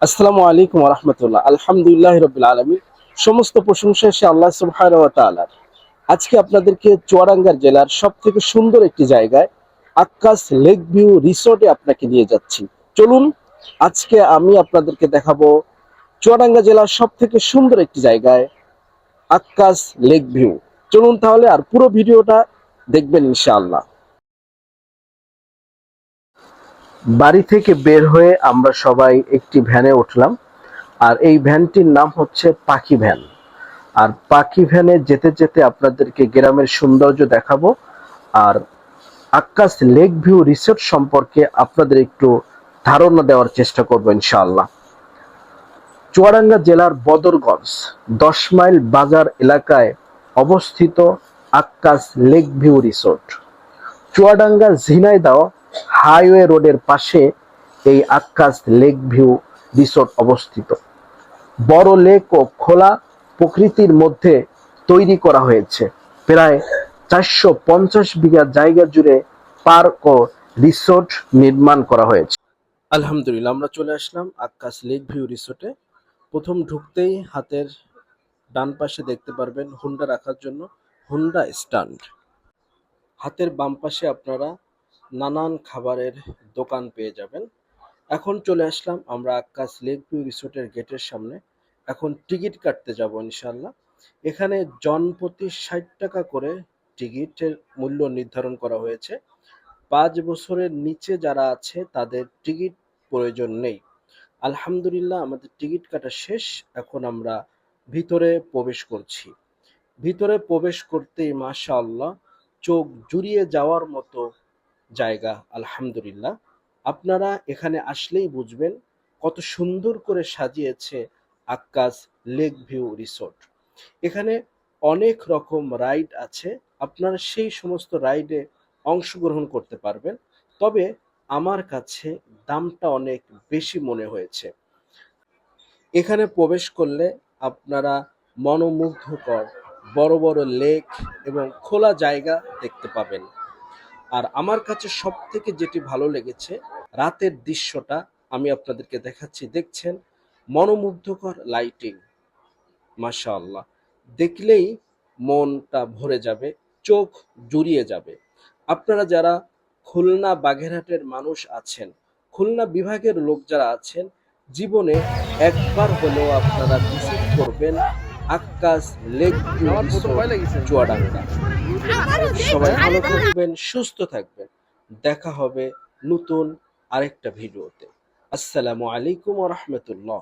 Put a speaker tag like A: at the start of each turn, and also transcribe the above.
A: আসসালামু আলাইকুম ওয়া রাহমাতুল্লাহ। আলহামদুলিল্লাহি রাব্বিল আলামিন। সমস্ত প্রশংসা সে আল্লাহ সুবহানাহু ওয়া তাআলার। আজকে আপনাদেরকে চুয়াডাঙ্গা জেলার সবথেকে সুন্দর একটি জায়গায় আক্কাস লেক ভিউ রিসোর্টে আপনাকে নিয়ে যাচ্ছি। চলুন, আজকে আমি আপনাদেরকে দেখাবো চুয়াডাঙ্গা জেলার সবথেকে সুন্দর একটি জায়গায় আক্কাস লেক ভিউ। চলুন তাহলে, আর পুরো ভিডিওটা দেখবেন ইনশাআল্লাহ। বাড়ি থেকে বের হয়ে আমরা সবাই একটি ভ্যানে উঠলাম, আর এই ভ্যানটির নাম হচ্ছে পাখি ভ্যান। আর পাখি ভ্যানে যেতে যেতে আপনাদেরকে গ্রামের সৌন্দর্য দেখাবো, আর আক্কাস লেক ভিউ রিসোর্ট সম্পর্কে আপনাদের একটু ধারণা দেওয়ার চেষ্টা করবো ইনশাআল্লাহ। চুয়াডাঙ্গা জেলার বদরগঞ্জ 10 মাইল বাজার এলাকায় অবস্থিত Akkas lake view resort. Chuadanga Jhenaidah highway রোডের পাশে এই আক্কাস লেক ভিউ রিসোর্ট অবস্থিত। বড় লেক ও খোলা প্রকৃতির মধ্যে তৈরি করা হয়েছে। প্রায় 450 বিঘা জায়গা জুড়ে পার্ক ও রিসোর্ট নির্মাণ করা হয়েছে। আলহামদুলিল্লাহ, আমরা চলে আসলাম আক্কাস লেক ভিউ রিসোর্টে। প্রথম ঢুকতেই হাতের ডান পাশে দেখতে পারবেন হুন্ডা রাখার জন্য হুন্ডা স্ট্যান্ড। হাতের বাম পাশে আপনারা নানান খাবারের দোকান পেয়ে যাবেন। এখন চলে আসলাম আমরা আক্কাস লেক ভিউ রিসোর্টের গেটের সামনে। এখন টিকিট কাটতে যাব ইনশাল্লাহ। এখানে জনপ্রতি 60 টাকা করে টিকিটের মূল্য নির্ধারণ করা হয়েছে। 5 বছরের নিচে যারা আছে তাদের টিকিট প্রয়োজন নেই। আলহামদুলিল্লাহ, আমাদের টিকিট কাটা শেষ। এখন আমরা ভিতরে প্রবেশ করছি। ভিতরে প্রবেশ করতেই মাশাআল্লাহ চোখ জুড়িয়ে যাওয়ার মতো জায়গা। আলহামদুলিল্লাহ, আপনারা এখানে আসলেই বুঝবেন কত সুন্দর করে সাজিয়েছে আক্কাস লেক ভিউ রিসোর্ট। এখানে অনেক রকম রাইড আছে, আপনারা সেই সমস্ত রাইডে অংশগ্রহণ করতে পারবেন। তবে আমার কাছে দামটা অনেক বেশি মনে হয়েছে। এখানে প্রবেশ করলে আপনারা মনোমুগ্ধকর বড় বড় লেক এবং খোলা জায়গা দেখতে পাবেন। আর আমার কাছে সব থেকে যেটি ভালো লেগেছে রাতের দৃশ্যটা আমি আপনাদেরকে দেখাচ্ছি। দেখছেন মনোমুগ্ধকর লাইটিং, মাশাআল্লাহ, দেখলেই মনটা ভরে যাবে, চোখ জুড়িয়ে যাবে। আপনারা যারা খুলনা বাগেরহাটের মানুষ আছেন, খুলনা বিভাগের লোক যারা আছেন, জীবনে একবার হলেও আপনারা ভিজিট করবেন Akkas lake view resort Chuadanga. সবাই ভালো থাকবেন, সুস্থ থাকবেন। দেখা হবে নতুন আরেকটা ভিডিওতে। আসসালামু আলাইকুম ওয়া রাহমাতুল্লাহ।